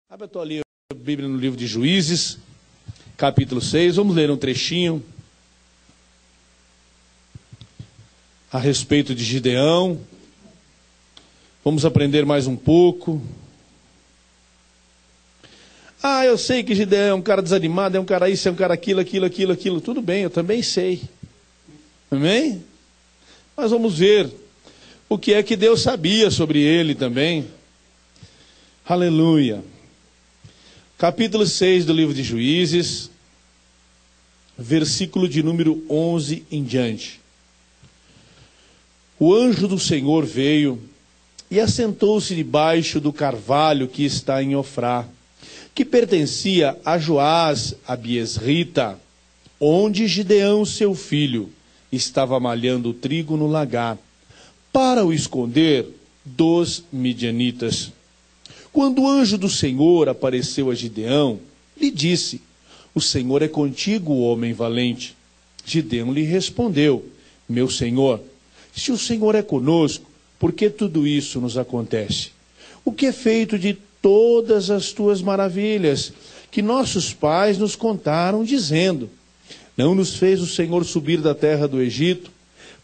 Abra a tua Bíblia no livro de Juízes, capítulo 6. Vamos ler um trechinho a respeito de Gideão. Vamos aprender mais um pouco. Eu sei que Gideão é um cara desanimado, é um cara isso, é um cara aquilo. Tudo bem, eu também sei. Amém? Mas vamos ver o que é que Deus sabia sobre ele também. Aleluia. Capítulo 6 do livro de Juízes, versículo de número 11 em diante. O anjo do Senhor veio e assentou-se debaixo do carvalho que está em Ofrá, que pertencia a Joás, a Biesrita, onde Gideão, seu filho, estava malhando o trigo no lagar, para o esconder dos midianitas. Quando o anjo do Senhor apareceu a Gideão, lhe disse: "O Senhor é contigo, homem valente." Gideão lhe respondeu: "Meu Senhor, se o Senhor é conosco, por que tudo isso nos acontece? O que é feito de todas as tuas maravilhas, que nossos pais nos contaram, dizendo: não nos fez o Senhor subir da terra do Egito?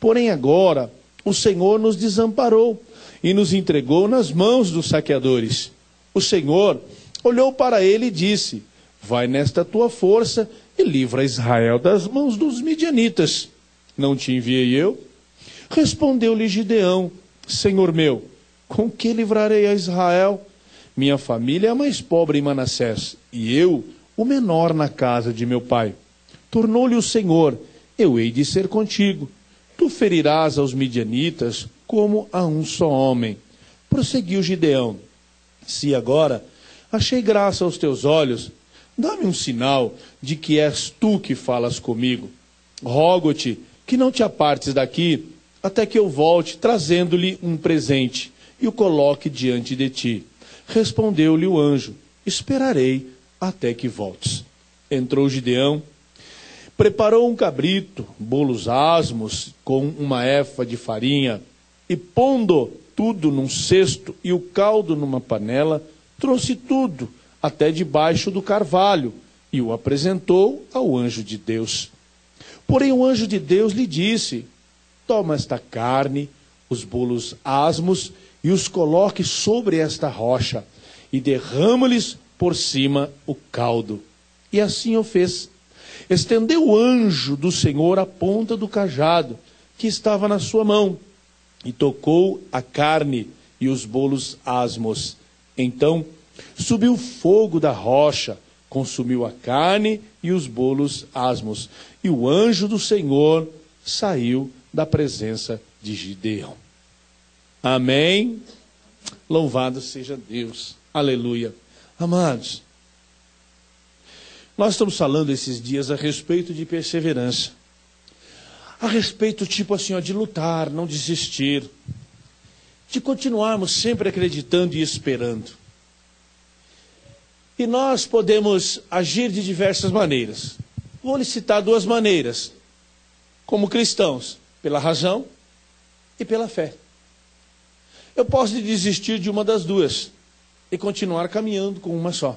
Porém agora o Senhor nos desamparou e nos entregou nas mãos dos saqueadores." O Senhor olhou para ele e disse: "Vai nesta tua força e livra Israel das mãos dos midianitas. Não te enviei eu?" Respondeu-lhe Gideão: "Senhor meu, com que livrarei a Israel? Minha família é a mais pobre em Manassés, e eu, o menor na casa de meu pai." Tornou-lhe o Senhor: "Eu hei de ser contigo. Tu ferirás aos midianitas como a um só homem." Prosseguiu Gideão: "Se agora achei graça aos teus olhos, dá-me um sinal de que és tu que falas comigo. Rogo-te que não te apartes daqui, até que eu volte trazendo-lhe um presente e o coloque diante de ti." Respondeu-lhe o anjo: "Esperarei até que voltes." Entrou Gideão, preparou um cabrito, bolos asmos com uma efa de farinha, e pondo tudo num cesto e o caldo numa panela, trouxe tudo até debaixo do carvalho e o apresentou ao anjo de Deus. Porém o anjo de Deus lhe disse: "Toma esta carne, os bolos asmos, e os coloque sobre esta rocha, e derrama-lhes por cima o caldo." E assim o fez. Estendeu o anjo do Senhor a ponta do cajado que estava na sua mão, e tocou a carne e os bolos asmos. Então subiu fogo da rocha, consumiu a carne e os bolos asmos, e o anjo do Senhor saiu da presença de Gideão. Amém? Louvado seja Deus. Aleluia. Amados, nós estamos falando esses dias a respeito de perseverança. A respeito, tipo assim, de lutar, não desistir, de continuarmos sempre acreditando e esperando. E nós podemos agir de diversas maneiras. Vou lhe citar duas maneiras. Como cristãos, pela razão e pela fé. Eu posso desistir de uma das duas e continuar caminhando com uma só.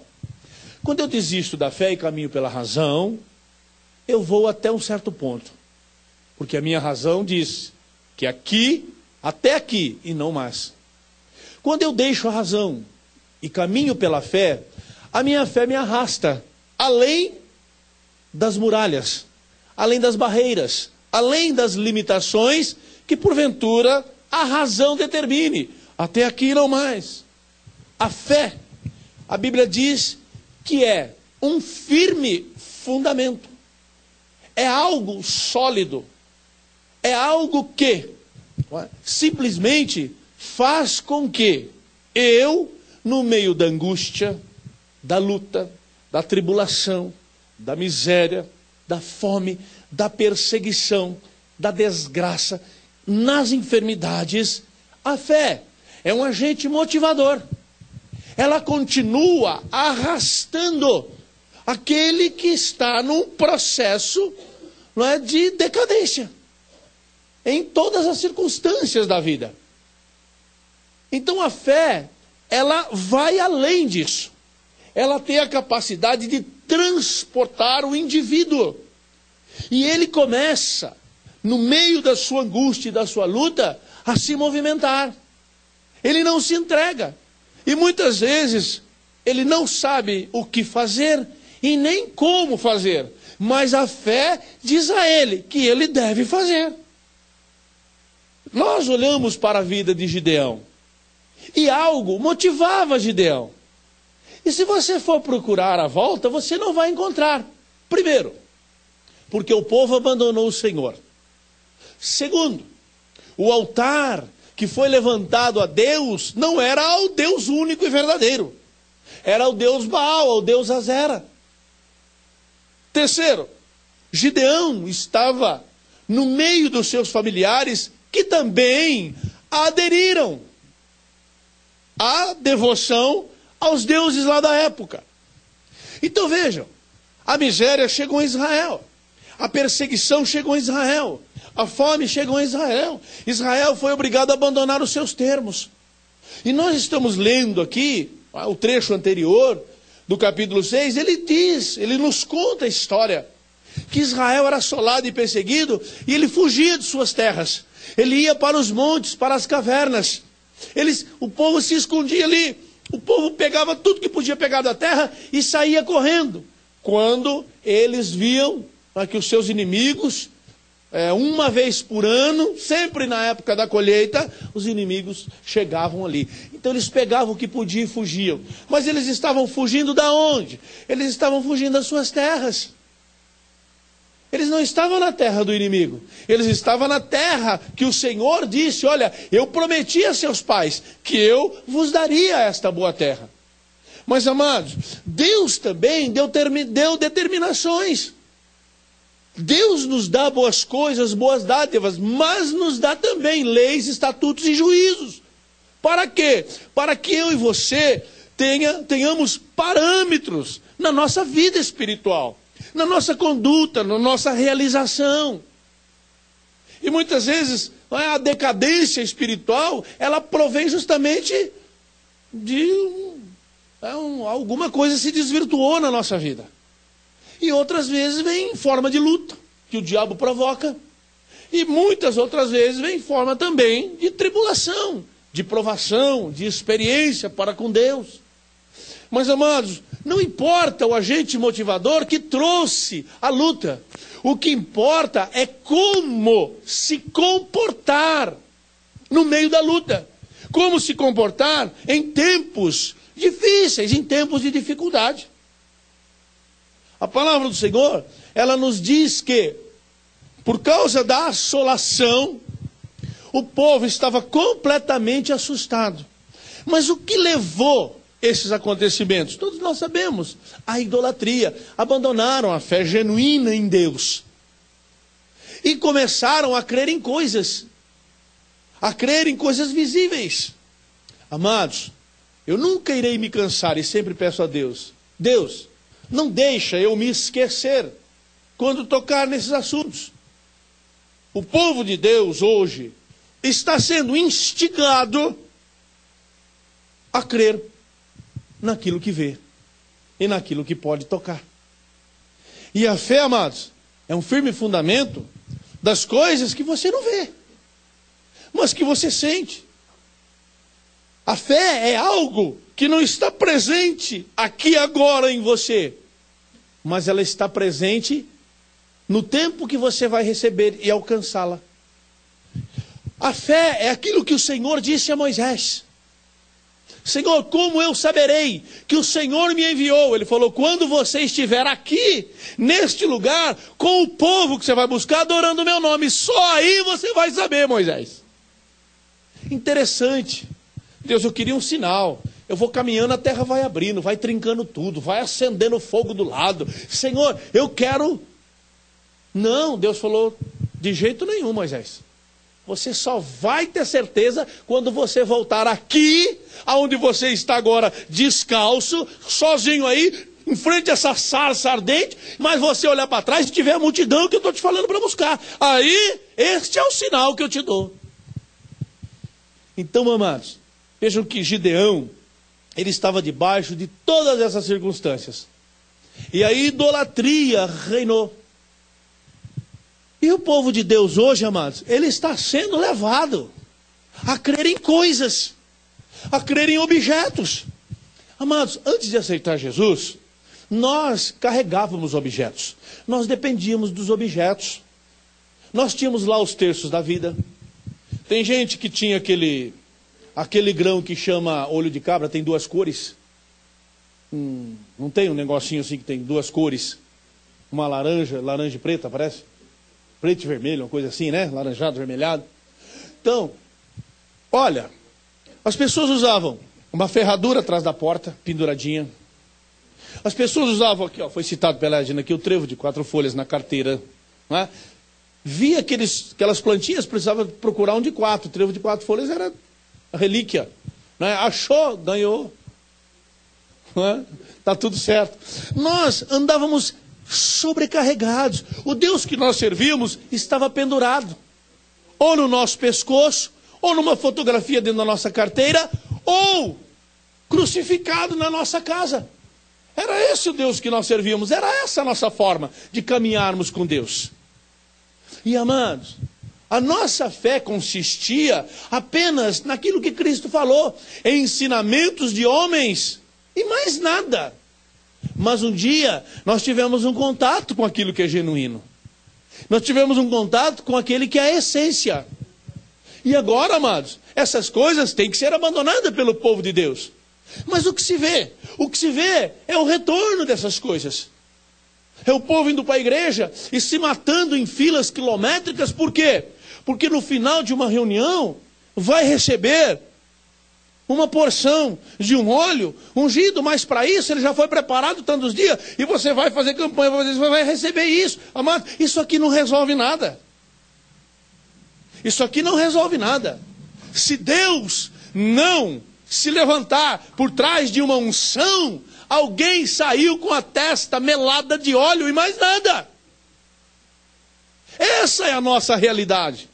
Quando eu desisto da fé e caminho pela razão, eu vou até um certo ponto. Porque a minha razão diz que aqui, até aqui e não mais. Quando eu deixo a razão e caminho pela fé, a minha fé me arrasta além das muralhas, além das barreiras, além das limitações que porventura a razão determine. Até aqui e não mais. A fé, a Bíblia diz que é um firme fundamento. É algo sólido. É algo que simplesmente faz com que eu, no meio da angústia, da luta, da tribulação, da miséria, da fome, da perseguição, da desgraça, nas enfermidades, a fé é um agente motivador. Ela continua arrastando aquele que está num processo, de decadência. Em todas as circunstâncias da vida. Então a fé, ela vai além disso. ela tem a capacidade de transportar o indivíduo. E ele começa, no meio da sua angústia e da sua luta, a se movimentar. Ele não se entrega. E muitas vezes, ele não sabe o que fazer e nem como fazer. Mas a fé diz a ele que ele deve fazer. Nós olhamos para a vida de Gideão. E algo motivava Gideão. E se você for procurar a volta, você não vai encontrar. Primeiro, porque o povo abandonou o Senhor. Segundo, o altar que foi levantado a Deus não era ao Deus único e verdadeiro. Era ao Deus Baal, ao Deus Azera. Terceiro, Gideão estava no meio dos seus familiares que também aderiram à devoção aos deuses lá da época. Então vejam, a miséria chegou a Israel, a perseguição chegou a Israel, a fome chegou a Israel. Israel foi obrigado a abandonar os seus termos. E nós estamos lendo aqui, o trecho anterior do capítulo 6, ele nos conta a história, que Israel era assolado e perseguido, e ele fugia de suas terras. Ele ia para os montes, para as cavernas. O povo se escondia ali. O povo pegava tudo que podia pegar da terra e saía correndo. Quando eles viam que os seus inimigos, uma vez por ano, sempre na época da colheita, os inimigos chegavam ali. Então eles pegavam o que podiam e fugiam. Mas eles estavam fugindo da onde? Eles estavam fugindo das suas terras. Eles não estavam na terra do inimigo. Eles estavam na terra que o Senhor disse, olha, eu prometi a seus pais que eu vos daria esta boa terra. Mas, amados, Deus também deu determinações. Deus nos dá boas coisas, boas dádivas, mas nos dá também leis, estatutos e juízos. Para quê? Para que eu e você tenhamos parâmetros na nossa vida espiritual, na nossa conduta, na nossa realização. E muitas vezes a decadência espiritual, ela provém justamente de alguma coisa se desvirtuou na nossa vida. E outras vezes vem em forma de luta, que o diabo provoca. E muitas outras vezes vem em forma também de tribulação, de provação, de experiência para com Deus. Mas, amados, não importa o agente motivador que trouxe a luta. O que importa é como se comportar no meio da luta. Como se comportar em tempos difíceis, em tempos de dificuldade. A palavra do Senhor, ela nos diz que, por causa da assolação, o povo estava completamente assustado. Mas o que levou esses acontecimentos? Todos nós sabemos. A idolatria. Abandonaram a fé genuína em Deus. E começaram a crer em coisas. A crer em coisas visíveis. Amados, eu nunca irei me cansar e sempre peço a Deus. Deus, não deixa eu me esquecer quando tocar nesses assuntos. O povo de Deus hoje está sendo instigado a crer naquilo que vê e naquilo que pode tocar. E a fé, amados, é um firme fundamento das coisas que você não vê, mas que você sente. A fé é algo que não está presente aqui agora em você, mas ela está presente no tempo que você vai receber e alcançá-la. A fé é aquilo que o Senhor disse a Moisés. Senhor, como eu saberei que o Senhor me enviou? Ele falou, quando você estiver aqui, neste lugar, com o povo que você vai buscar, adorando o meu nome. Só aí você vai saber, Moisés. Interessante. Deus, eu queria um sinal. Eu vou caminhando, a terra vai abrindo, vai trincando tudo, vai acendendo fogo do lado. Senhor, eu quero... Não, Deus falou, de jeito nenhum, Moisés. Você só vai ter certeza quando você voltar aqui, aonde você está agora, descalço, sozinho aí, em frente a essa sarça ardente, mas você olhar para trás e tiver a multidão que eu estou te falando para buscar. Aí, este é o sinal que eu te dou. Então, amados, vejam que Gideão, ele estava debaixo de todas essas circunstâncias. E a idolatria reinou. E o povo de Deus hoje, amados, ele está sendo levado a crer em coisas, a crer em objetos. Amados, antes de aceitar Jesus, nós carregávamos objetos. Nós dependíamos dos objetos. Nós tínhamos lá os terços da vida. Tem gente que tinha aquele grão que chama olho de cabra, tem duas cores. Não tem um negocinho assim que tem duas cores? Uma laranja e preta, parece? Preto e vermelho, uma coisa assim, né? Laranjado, vermelhado. Então, olha, as pessoas usavam uma ferradura atrás da porta, penduradinha. As pessoas usavam aqui, ó, foi citado pela Edna aqui, o trevo de 4 folhas na carteira. Não é? Via aquelas plantinhas, precisava procurar um de 4. O trevo de 4 folhas era a relíquia. Não é? Achou, ganhou. Está tudo certo. Nós andávamos sobrecarregados. O Deus que nós servíamos estava pendurado. Ou no nosso pescoço, ou numa fotografia dentro da nossa carteira, ou crucificado na nossa casa. Era esse o Deus que nós servíamos. Era essa a nossa forma de caminharmos com Deus. E amados, a nossa fé consistia apenas naquilo que Cristo falou, em ensinamentos de homens e mais nada. Mas um dia nós tivemos um contato com aquilo que é genuíno. Nós tivemos um contato com aquele que é a essência. E agora, amados, essas coisas têm que ser abandonadas pelo povo de Deus. Mas o que se vê? O que se vê é o retorno dessas coisas. É o povo indo para a igreja e se matando em filas quilométricas. Por quê? Porque no final de uma reunião vai receber uma porção de um óleo ungido, mas para isso ele já foi preparado tantos dias, e você vai fazer campanha, você vai receber isso. Amado, isso aqui não resolve nada. Isso aqui não resolve nada. Se Deus não se levantar por trás de uma unção, alguém saiu com a testa melada de óleo e mais nada. Essa é a nossa realidade.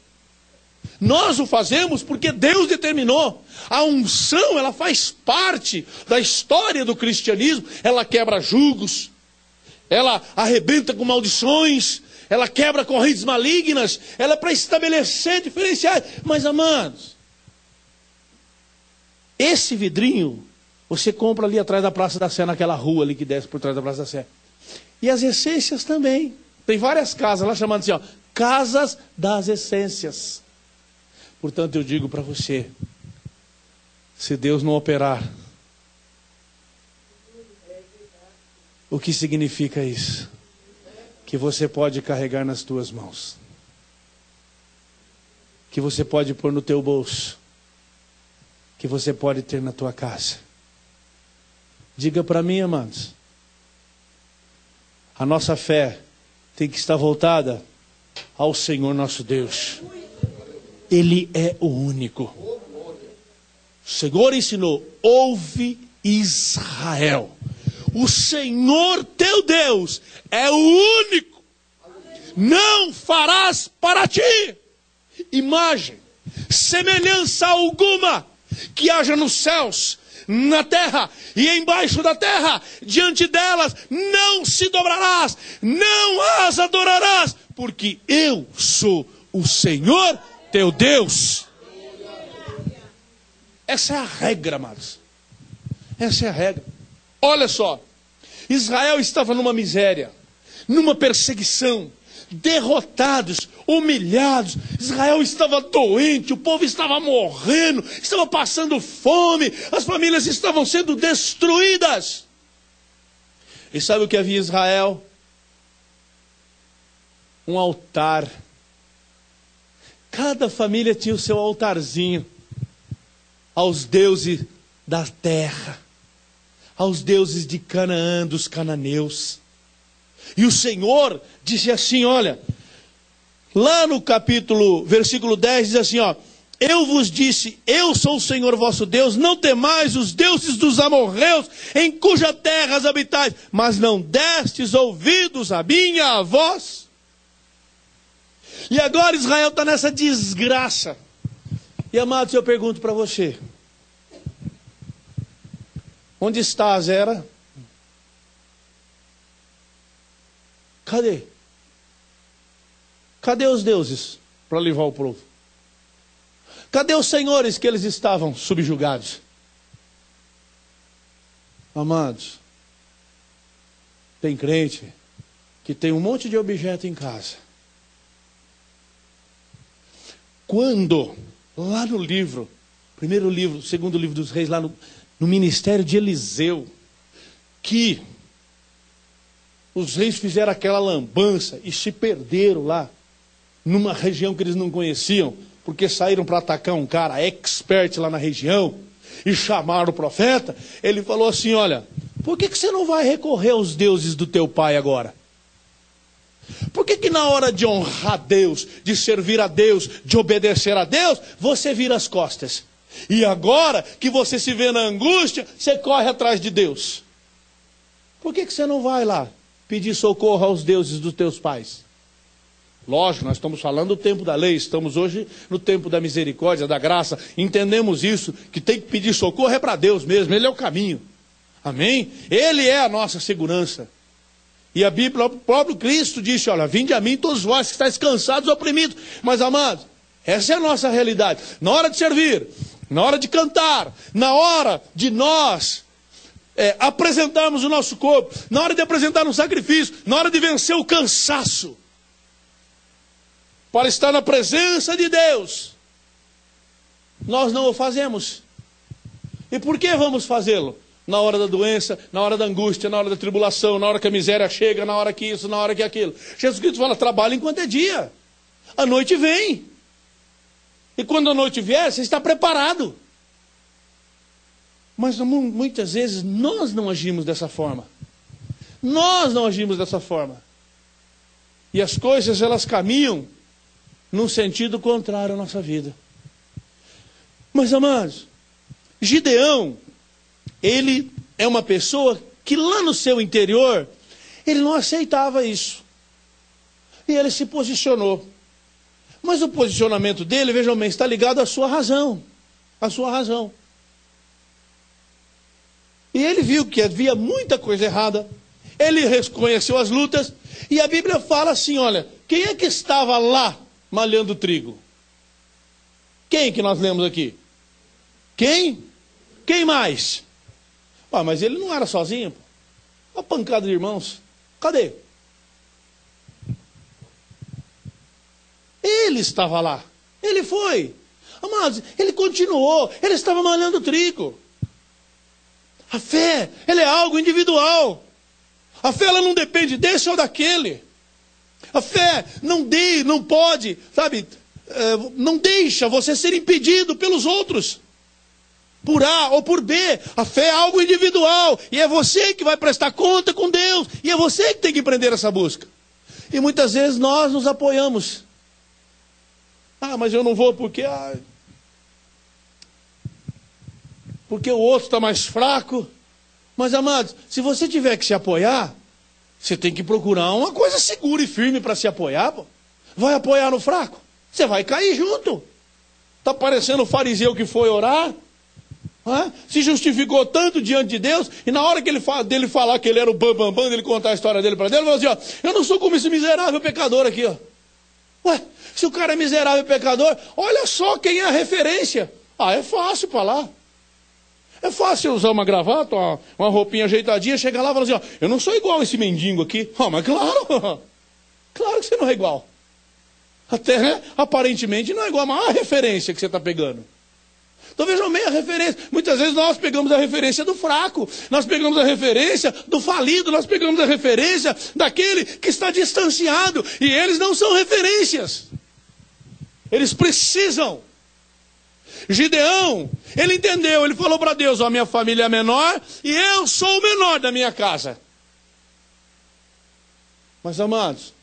Nós o fazemos porque Deus determinou. A unção, ela faz parte da história do cristianismo. Ela quebra julgos, ela arrebenta com maldições, ela quebra correntes malignas, ela é para estabelecer diferenciais. Mas, amados, esse vidrinho você compra ali atrás da Praça da Sé, naquela rua ali que desce por trás da Praça da Sé. E as essências também. Tem várias casas lá chamando assim, ó, Casas das Essências. Portanto, eu digo para você, se Deus não operar, o que significa isso? Que você pode carregar nas tuas mãos, que você pode pôr no teu bolso, que você pode ter na tua casa. Diga para mim, amados, a nossa fé tem que estar voltada ao Senhor nosso Deus. Ele é o único. O Senhor ensinou, ouve Israel, o Senhor teu Deus é o único. Não farás para ti imagem, semelhança alguma que haja nos céus, na terra e embaixo da terra. Diante delas não se dobrarás, não as adorarás, porque eu sou o Senhor teu Deus. Essa é a regra, amados. Essa é a regra. Olha só, Israel estava numa miséria, numa perseguição, derrotados, humilhados. Israel estava doente, o povo estava morrendo, estava passando fome, as famílias estavam sendo destruídas. E sabe o que havia em Israel? Um altar. Cada família tinha o seu altarzinho aos deuses da terra, aos deuses de Canaã, dos cananeus. E o Senhor disse assim, olha, lá no versículo 10 diz assim, ó, eu vos disse, eu sou o Senhor vosso Deus, não temais os deuses dos amorreus, em cuja terra as habitais, mas não destes ouvidos a minha voz. E agora Israel está nessa desgraça. E amados, eu pergunto para você, Onde está a Zera? Cadê? Cadê os deuses para livrar o povo? Cadê os senhores que eles estavam subjugados? Amados, tem crente que tem um monte de objeto em casa. Quando, lá no livro, primeiro livro, segundo livro dos reis, lá no ministério de Eliseu, que os reis fizeram aquela lambança e se perderam lá, numa região que eles não conheciam, porque saíram para atacar um cara expert lá na região, e chamaram o profeta, ele falou assim, olha, por que você não vai recorrer aos deuses do teu pai agora? Por que na hora de honrar Deus, de servir a Deus, de obedecer a Deus, você vira as costas? E agora que você se vê na angústia, você corre atrás de Deus. Por que você não vai lá pedir socorro aos deuses dos teus pais? Lógico, nós estamos falando do tempo da lei, estamos hoje no tempo da misericórdia, da graça, entendemos isso, que tem que pedir socorro é para Deus mesmo, Ele é o caminho, amém? Ele é a nossa segurança, e a Bíblia, o próprio Cristo disse, olha, vinde a mim todos vós que estáis cansados e oprimidos, mas amados, essa é a nossa realidade, na hora de servir, na hora de cantar, na hora de nós apresentarmos o nosso corpo, na hora de apresentar um sacrifício, na hora de vencer o cansaço, para estar na presença de Deus, nós não o fazemos. E por que vamos fazê-lo? Na hora da doença, na hora da angústia, na hora da tribulação, na hora que a miséria chega, na hora que isso, na hora que aquilo. Jesus Cristo fala, trabalha enquanto é dia. A noite vem. E quando a noite vier, você está preparado. Mas muitas vezes nós não agimos dessa forma. Nós não agimos dessa forma. E as coisas, elas caminham num sentido contrário à nossa vida. Mas, amados, Gideão, ele é uma pessoa que lá no seu interior, ele não aceitava isso. E ele se posicionou. Mas o posicionamento dele, vejam bem, está ligado à sua razão. À sua razão. E ele viu que havia muita coisa errada. Ele reconheceu as lutas. E a Bíblia fala assim, olha, quem é que estava lá malhando trigo? Quem que nós lemos aqui? Quem? Quem mais? Ah, mas ele não era sozinho. Uma pancada de irmãos. Cadê? Ele estava lá. Ele foi. Amados, ele continuou. Ele estava malhando trigo. A fé, ela é algo individual. A fé, ela não depende desse ou daquele. A fé não pode, sabe, não deixa você ser impedido pelos outros. Por A ou por B. A fé é algo individual. E é você que vai prestar conta com Deus. E é você que tem que empreender essa busca. E muitas vezes nós nos apoiamos. Ah, mas eu não vou porque o outro está mais fraco. Mas, amados, se você tiver que se apoiar, você tem que procurar uma coisa segura e firme para se apoiar. Pô. Vai apoiar no fraco? Você vai cair junto. Está parecendo o fariseu que foi orar. Se justificou tanto diante de Deus. E na hora que dele falar que ele era o bambambam, dele contar a história dele para Deus, ele falou assim, ó, eu não sou como esse miserável pecador aqui. Ó. Ué, se o cara é miserável pecador, olha só quem é a referência. É fácil falar. É fácil usar uma gravata, uma roupinha ajeitadinha, chegar lá e falar assim, ó, eu não sou igual a esse mendigo aqui. Mas claro, claro que você não é igual. Até, né, aparentemente não é igual, mas a referência que você está pegando. Então vejam bem a referência. Muitas vezes nós pegamos a referência do fraco, nós pegamos a referência do falido, nós pegamos a referência daquele que está distanciado. E eles não são referências. Eles precisam. Gideão, ele entendeu, ele falou para Deus, a minha família é menor e eu sou o menor da minha casa. Mas amados,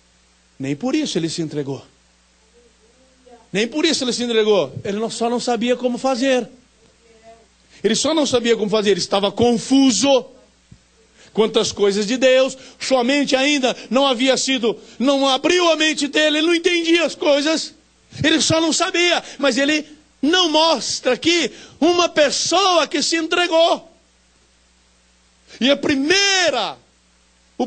nem por isso ele se entregou. Nem por isso ele se entregou. Ele só não sabia como fazer. Ele só não sabia como fazer, ele estava confuso quanto às coisas de Deus. Sua mente ainda não abriu a mente dele, ele não entendia as coisas. Ele só não sabia, mas ele não mostra aqui uma pessoa que se entregou. E o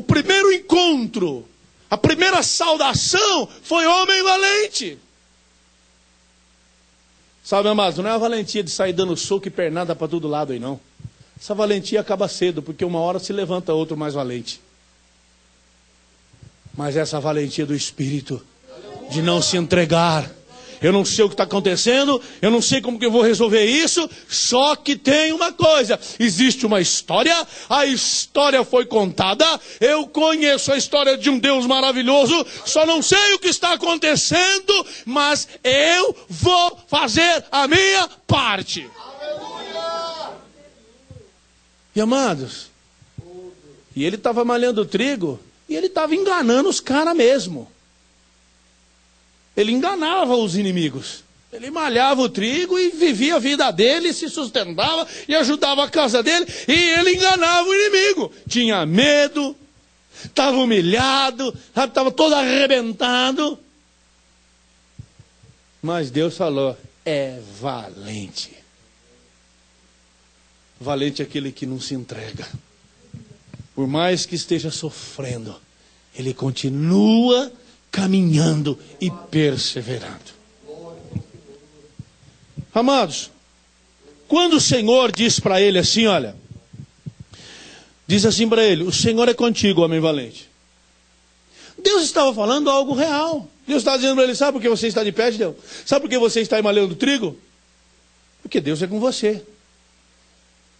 primeiro encontro, a primeira saudação foi homem valente. Sabe, amados, não é a valentia de sair dando soco e pernada para todo lado aí, não. Essa valentia acaba cedo, porque uma hora se levanta outro mais valente. Mas essa valentia do Espírito, de não se entregar. Eu não sei o que está acontecendo, eu não sei como que eu vou resolver isso, só que tem uma coisa, existe uma história, a história foi contada, eu conheço a história de um Deus maravilhoso, só não sei o que está acontecendo, mas eu vou fazer a minha parte. Aleluia! E amados, e ele estava malhando trigo, e ele estava enganando os caras mesmo. Ele enganava os inimigos. Ele malhava o trigo e vivia a vida dele, se sustentava e ajudava a casa dele. E ele enganava o inimigo. Tinha medo, estava humilhado, estava todo arrebentado. Mas Deus falou, é valente. Valente é aquele que não se entrega. Por mais que esteja sofrendo, ele continua caminhando e perseverando. Amados, quando o Senhor diz para ele assim, olha, diz assim para ele, o Senhor é contigo, homem valente. Deus estava falando algo real. Deus estava dizendo para ele, sabe por que você está de pé, Gideão? Sabe por que você está aí malhando trigo? Porque Deus é com você.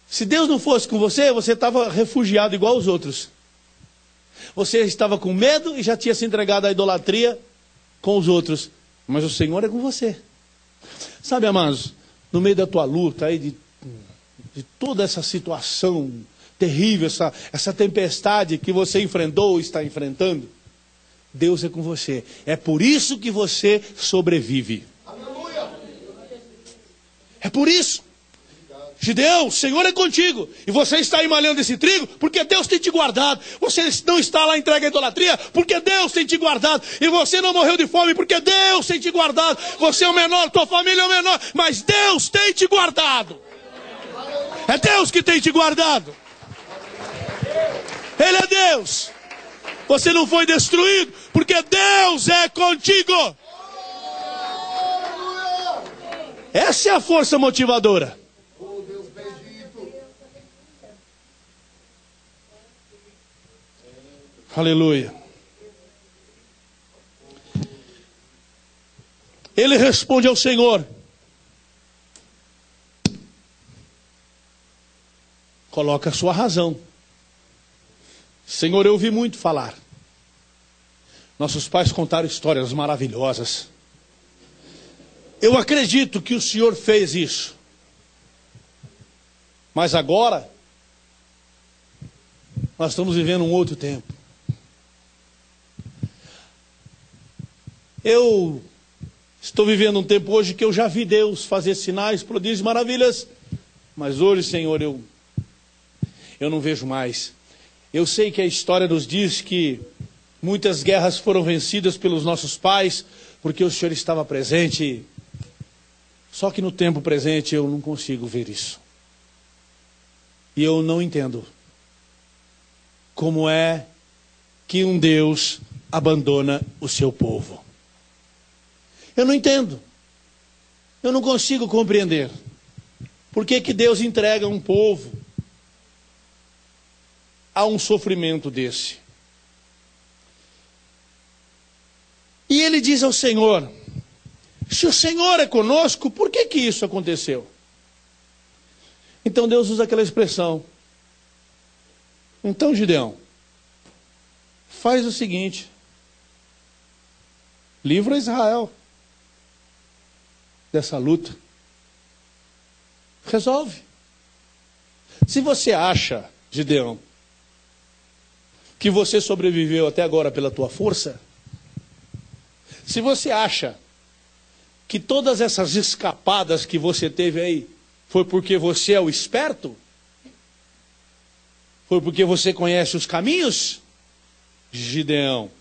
Se Deus não fosse com você, você estava refugiado igual os outros. Você estava com medo e já tinha se entregado à idolatria com os outros. Mas o Senhor é com você. Sabe, amados, no meio da tua luta aí, de toda essa situação terrível, essa tempestade que você enfrentou ou está enfrentando, Deus é com você. É por isso que você sobrevive. Aleluia! É por isso. Gideão, o Senhor é contigo. E você está aí malhando esse trigo porque Deus tem te guardado. Você não está lá entregue à idolatria porque Deus tem te guardado. E você não morreu de fome porque Deus tem te guardado. Você é o menor, tua família é o menor, mas Deus tem te guardado. É Deus que tem te guardado. Ele é Deus. Você não foi destruído porque Deus é contigo. Essa é a força motivadora. Aleluia. Ele responde ao Senhor. Coloca a sua razão. Senhor, eu ouvi muito falar. Nossos pais contaram histórias maravilhosas. Eu acredito que o Senhor fez isso. Mas agora, nós estamos vivendo um outro tempo. Eu estou vivendo um tempo hoje que eu já vi Deus fazer sinais, prodígios, maravilhas. Mas hoje, Senhor, eu não vejo mais. Eu sei que a história nos diz que muitas guerras foram vencidas pelos nossos pais, porque o Senhor estava presente. Só que no tempo presente eu não consigo ver isso. E eu não entendo como é que um Deus abandona o seu povo. Eu não entendo. Eu não consigo compreender. Por que que Deus entrega um povo a um sofrimento desse? E ele diz ao Senhor, se o Senhor é conosco, por que que isso aconteceu? Então Deus usa aquela expressão. Então, Gideão, faz o seguinte, livra Israel dessa luta. Resolve. Se você acha, Gideão, que você sobreviveu até agora pela tua força, se você acha que todas essas escapadas que você teve aí foi porque você é o esperto, foi porque você conhece os caminhos, Gideão,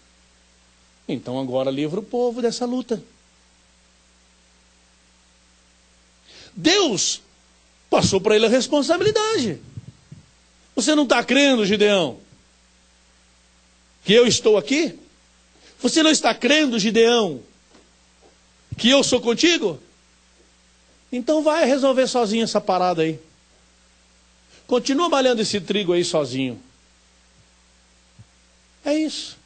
então agora livra o povo dessa luta. Deus passou para ele a responsabilidade. Você não está crendo, Gideão, que eu estou aqui? Você não está crendo, Gideão, que eu sou contigo? Então vai resolver sozinho essa parada aí. Continua malhando esse trigo aí sozinho. É isso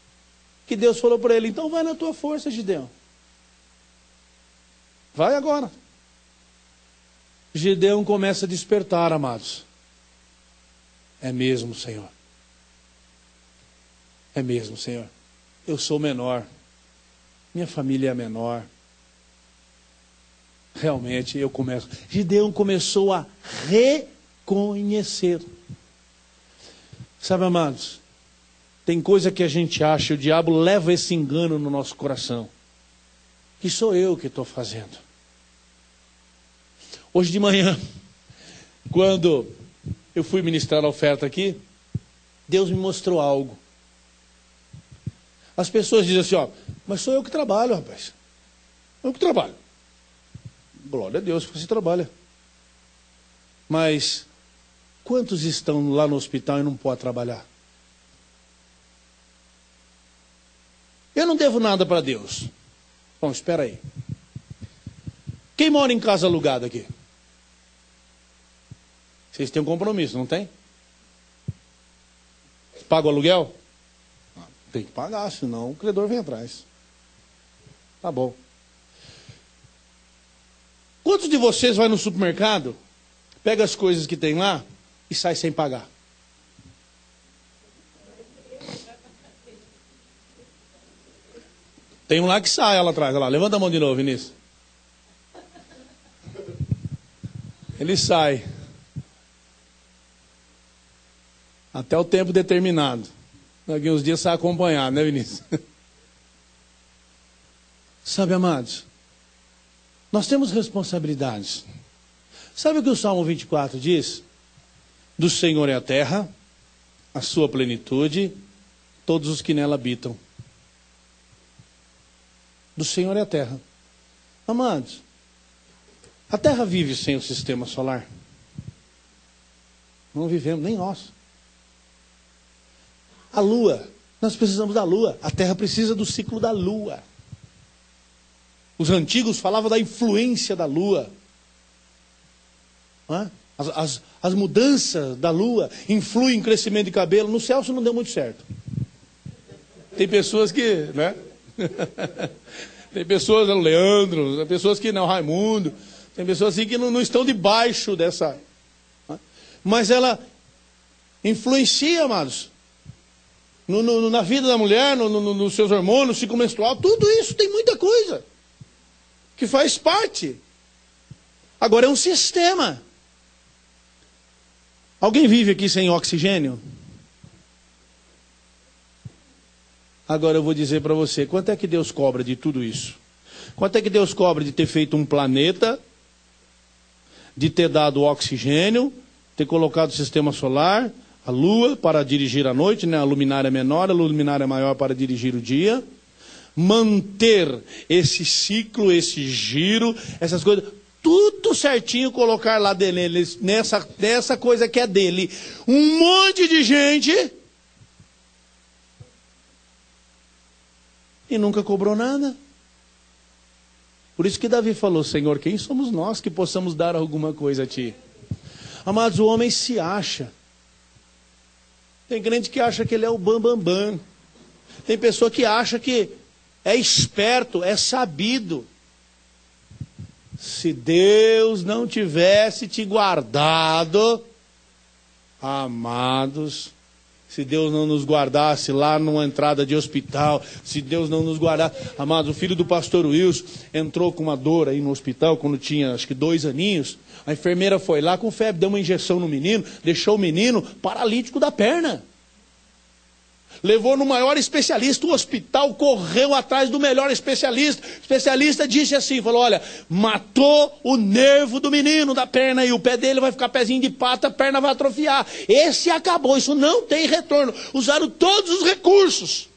que Deus falou para ele. Então vai na tua força, Gideão. Vai agora. Gideão começa a despertar, amados. É mesmo, Senhor. É mesmo, Senhor. Eu sou menor. Minha família é menor. Realmente eu começo. Gideão começou a reconhecer. Sabe, amados, tem coisa que a gente acha, o diabo leva esse engano no nosso coração, que sou eu que estou fazendo. Hoje de manhã, quando eu fui ministrar a oferta aqui, Deus me mostrou algo. As pessoas dizem assim, ó, mas sou eu que trabalho, rapaz. Eu que trabalho. Glória a Deus que você trabalha. Mas quantos estão lá no hospital e não podem trabalhar? Eu não devo nada para Deus. Bom, espera aí. Quem mora em casa alugada aqui? Vocês têm um compromisso, não tem? Paga o aluguel? Tem que pagar, senão o credor vem atrás. Tá bom. Quantos de vocês vai no supermercado, pega as coisas que tem lá e sai sem pagar? Tem um lá que sai lá atrás. Olha lá, levanta a mão de novo, Vinícius. Ele sai. Até o tempo determinado. Daqui uns dias sai acompanhado, né, Vinícius? Sabe, amados, nós temos responsabilidades. Sabe o que o Salmo 24 diz? Do Senhor é a terra, a sua plenitude, todos os que nela habitam. Do Senhor é a terra. Amados, a terra vive sem o sistema solar? Não vivemos, nem nós. A lua, nós precisamos da lua. A terra precisa do ciclo da lua. Os antigos falavam da influência da lua. As mudanças da lua influem em crescimento de cabelo. No céu isso não deu muito certo. Tem pessoas que, né? Tem pessoas, Leandro, tem pessoas que não, Raimundo. Tem pessoas assim que não estão debaixo dessa. Mas ela influencia, amados. Na vida da mulher, nos seus hormônios, no ciclo menstrual, tudo isso tem muita coisa que faz parte. Agora é um sistema. Alguém vive aqui sem oxigênio? Agora eu vou dizer para você, quanto é que Deus cobra de tudo isso? Quanto é que Deus cobra de ter feito um planeta, de ter dado oxigênio, ter colocado o sistema solar, a lua para dirigir a noite, né? A luminária menor, a luminária maior para dirigir o dia, manter esse ciclo, esse giro, essas coisas, tudo certinho, colocar lá dele, nessa coisa que é dele, um monte de gente e nunca cobrou nada. Por isso que Davi falou, Senhor, quem somos nós que possamos dar alguma coisa a ti? Amados, o homem se acha. Tem crente que acha que ele é o bambambam. Tem pessoa que acha que é esperto, é sabido. Se Deus não tivesse te guardado, amados, se Deus não nos guardasse lá numa entrada de hospital, se Deus não nos guardasse, amados, o filho do pastor Wilson entrou com uma dor aí no hospital quando tinha acho que 2 aninhos. A enfermeira foi lá com febre, deu uma injeção no menino, deixou o menino paralítico da perna. Levou no maior especialista, o hospital correu atrás do melhor especialista. O especialista disse assim, falou, olha, matou o nervo do menino da perna e o pé dele vai ficar pezinho de pata, a perna vai atrofiar. Esse acabou, isso não tem retorno. Usaram todos os recursos.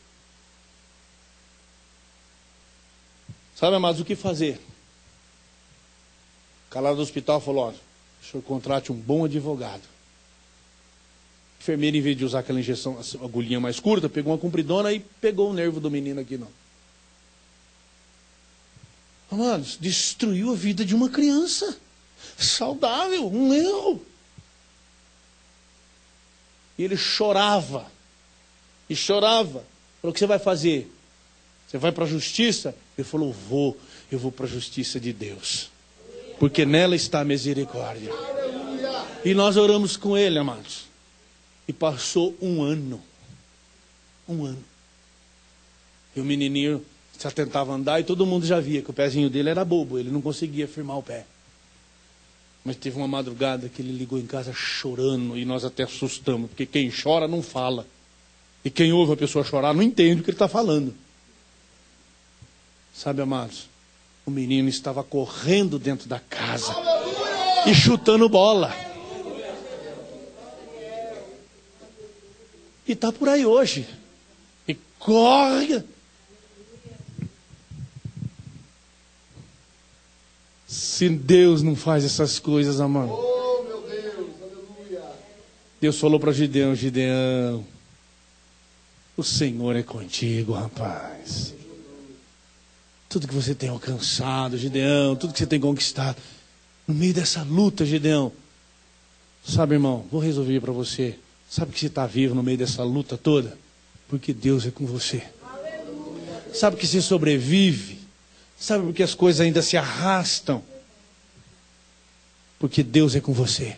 Sabe, amados, o que fazer? O cara lá do hospital falou, ó, o senhor contrate um bom advogado. A enfermeira, em vez de usar aquela injeção, a agulhinha mais curta, pegou uma compridona e pegou o nervo do menino aqui, não. Amados, destruiu a vida de uma criança saudável, um erro. E ele chorava. E chorava. Falou, o que você vai fazer? Você vai para a justiça? Ele falou, eu vou para a justiça de Deus. Porque nela está a misericórdia. E nós oramos com ele, amados. E passou um ano. Um ano. E o menininho já tentava andar e todo mundo já via que o pezinho dele era bobo. Ele não conseguia firmar o pé. Mas teve uma madrugada que ele ligou em casa chorando. E nós até assustamos. Porque quem chora não fala. E quem ouve a pessoa chorar não entende o que ele está falando. Sabe, amados? O menino estava correndo dentro da casa. E chutando bola. E está por aí hoje. E corre. Se Deus não faz essas coisas, amado. Oh, meu Deus, aleluia. Deus falou para Gideão, Gideão, o Senhor é contigo, rapaz. Tudo que você tem alcançado, Gideão, tudo que você tem conquistado, no meio dessa luta, Gideão, sabe, irmão, vou resolver para você. Sabe que você está vivo no meio dessa luta toda? Porque Deus é com você. Aleluia. Sabe que você sobrevive? Sabe por que as coisas ainda se arrastam? Porque Deus é com você.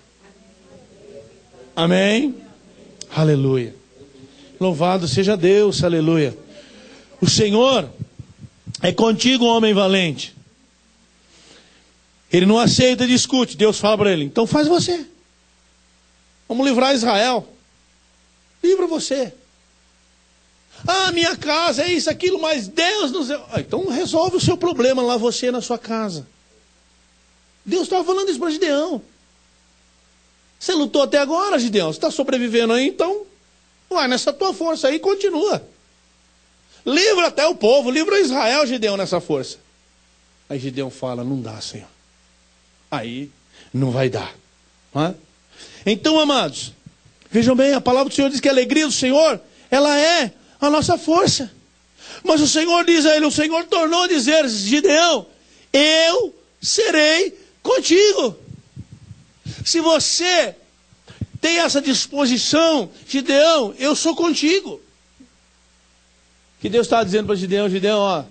Amém? Aleluia. Louvado seja Deus, aleluia. O Senhor é contigo, homem valente. Ele não aceita e discute. Deus fala para ele, então faz você. Vamos livrar Israel. Livra você. Ah, minha casa é isso, aquilo, mas Deus não... então resolve o seu problema lá, você na sua casa. Deus estava falando isso para Gideão. Você lutou até agora, Gideão. Você está sobrevivendo aí, então vai nessa tua força aí e continua. Livra até o povo, livra Israel, Gideão, nessa força. Aí Gideão fala, não dá, Senhor. Aí não vai dar. Então, amados, vejam bem, a palavra do Senhor diz que a alegria do Senhor, ela é a nossa força. Mas o Senhor diz a ele, o Senhor tornou a dizer, Gideão, eu serei contigo. Se você tem essa disposição, Gideão, eu sou contigo. Que Deus está dizendo para Gideão, Gideão, ó,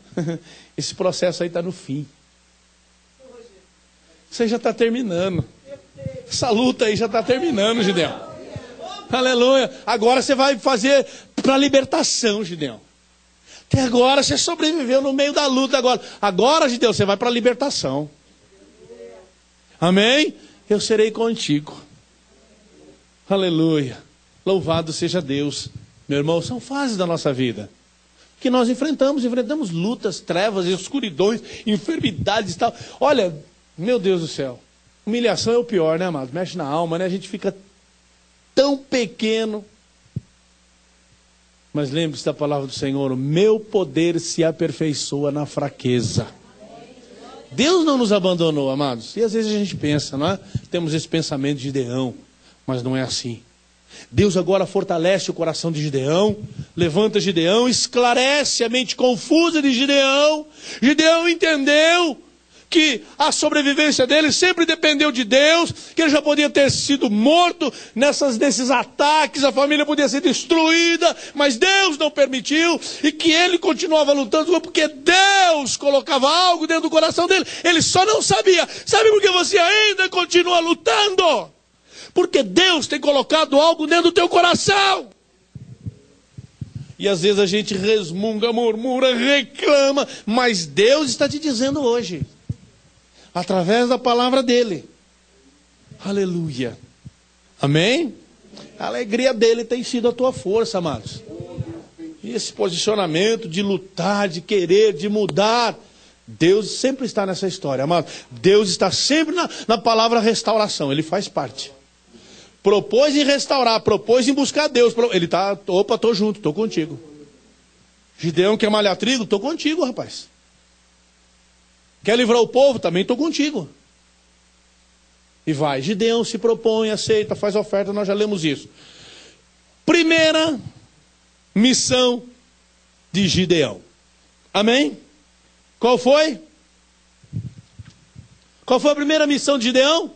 esse processo aí está no fim. Você já está terminando. Essa luta aí já está terminando, Gideão. Aleluia. Agora você vai fazer para a libertação, Gideão. Até agora você sobreviveu no meio da luta. Agora, Gideão, você vai para a libertação. Amém? Eu serei contigo. Aleluia. Louvado seja Deus. Meu irmão, são fases da nossa vida que nós enfrentamos lutas, trevas, escuridões, enfermidades e tal. Olha, meu Deus do céu, humilhação é o pior, né, amado? Mexe na alma, né? A gente fica tão pequeno. Mas lembre-se da palavra do Senhor, o meu poder se aperfeiçoa na fraqueza. Deus não nos abandonou, amados. E às vezes a gente pensa, não é? Temos esse pensamento de Gideão, mas não é assim. Deus agora fortalece o coração de Gideão, levanta Gideão, esclarece a mente confusa de Gideão. Gideão entendeu que a sobrevivência dele sempre dependeu de Deus, que ele já podia ter sido morto nesses ataques, a família podia ser destruída, mas Deus não permitiu, e que ele continuava lutando, porque Deus colocava algo dentro do coração dele, ele só não sabia. Sabe por que você ainda continua lutando? Porque Deus tem colocado algo dentro do teu coração. E às vezes a gente resmunga, murmura, reclama, mas Deus está te dizendo hoje, através da palavra dele, aleluia, amém? A alegria dele tem sido a tua força, amados. E esse posicionamento de lutar, de querer, de mudar, Deus sempre está nessa história, amado. Deus está sempre na palavra restauração, ele faz parte. Propôs em restaurar, propôs em buscar Deus. Ele está, opa, estou junto, estou contigo. Gideão quer malhar trigo? Estou contigo, rapaz. Quer livrar o povo? Também estou contigo. E vai, Gideão se propõe, aceita, faz oferta, nós já lemos isso. primeira missão de Gideão. Amém? Qual foi? Qual foi a primeira missão de Gideão?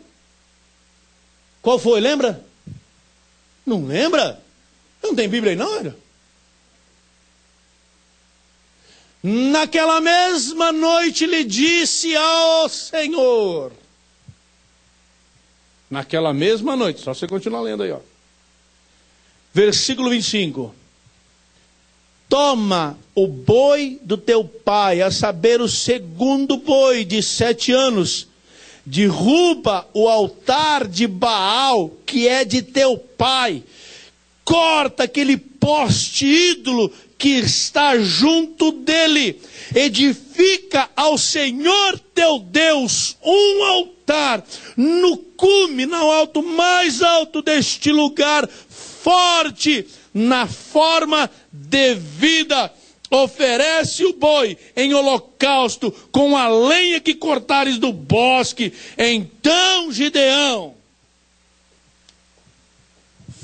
Qual foi? Lembra? Não lembra? Não tem Bíblia aí não, olha. Naquela mesma noite lhe disse ao Senhor. Naquela mesma noite, só você continuar lendo aí, ó. Versículo 25. Toma o boi do teu pai, a saber, o segundo boi de 7 anos. Derruba o altar de Baal, que é de teu pai. Corta aquele poste ídolo que está junto dele. Edifica ao Senhor teu Deus um altar no cume, no alto mais alto deste lugar, forte, na forma devida. Oferece o boi em holocausto com a lenha que cortares do bosque. Então Gideão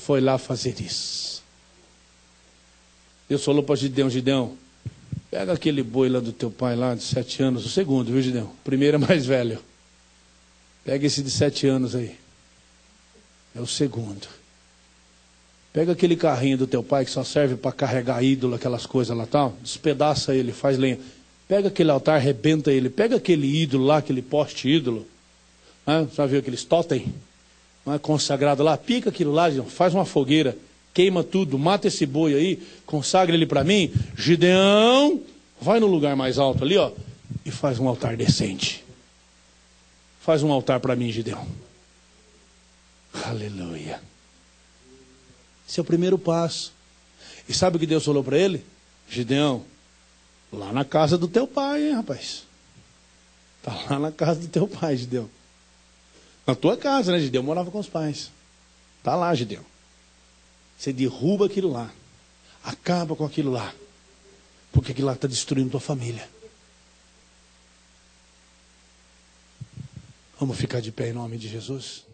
foi lá fazer isso. Deus falou para Gideão: Gideão, pega aquele boi lá do teu pai, lá de 7 anos, o segundo, viu, Gideão? O primeiro é mais velho. Pega esse de 7 anos aí. É o segundo. Pega aquele carrinho do teu pai que só serve para carregar ídolo, aquelas coisas lá tal. Despedaça ele, faz lenha. Pega aquele altar, arrebenta ele. Pega aquele ídolo lá, aquele poste ídolo. Já viu aqueles totem? Consagrado lá. Pica aquilo lá, faz uma fogueira. Queima tudo, mata esse boi aí. Consagra ele para mim. Gideão, vai no lugar mais alto ali, ó. E faz um altar decente. Faz um altar para mim, Gideão. Aleluia. Esse é o primeiro passo. E sabe o que Deus falou para ele? Gideão, lá na casa do teu pai, hein, rapaz? Está lá na casa do teu pai, Gideão. Na tua casa, né? Gideão morava com os pais. Está lá, Gideão. Você derruba aquilo lá. Acaba com aquilo lá. Porque aquilo lá está destruindo tua família. Vamos ficar de pé em nome de Jesus?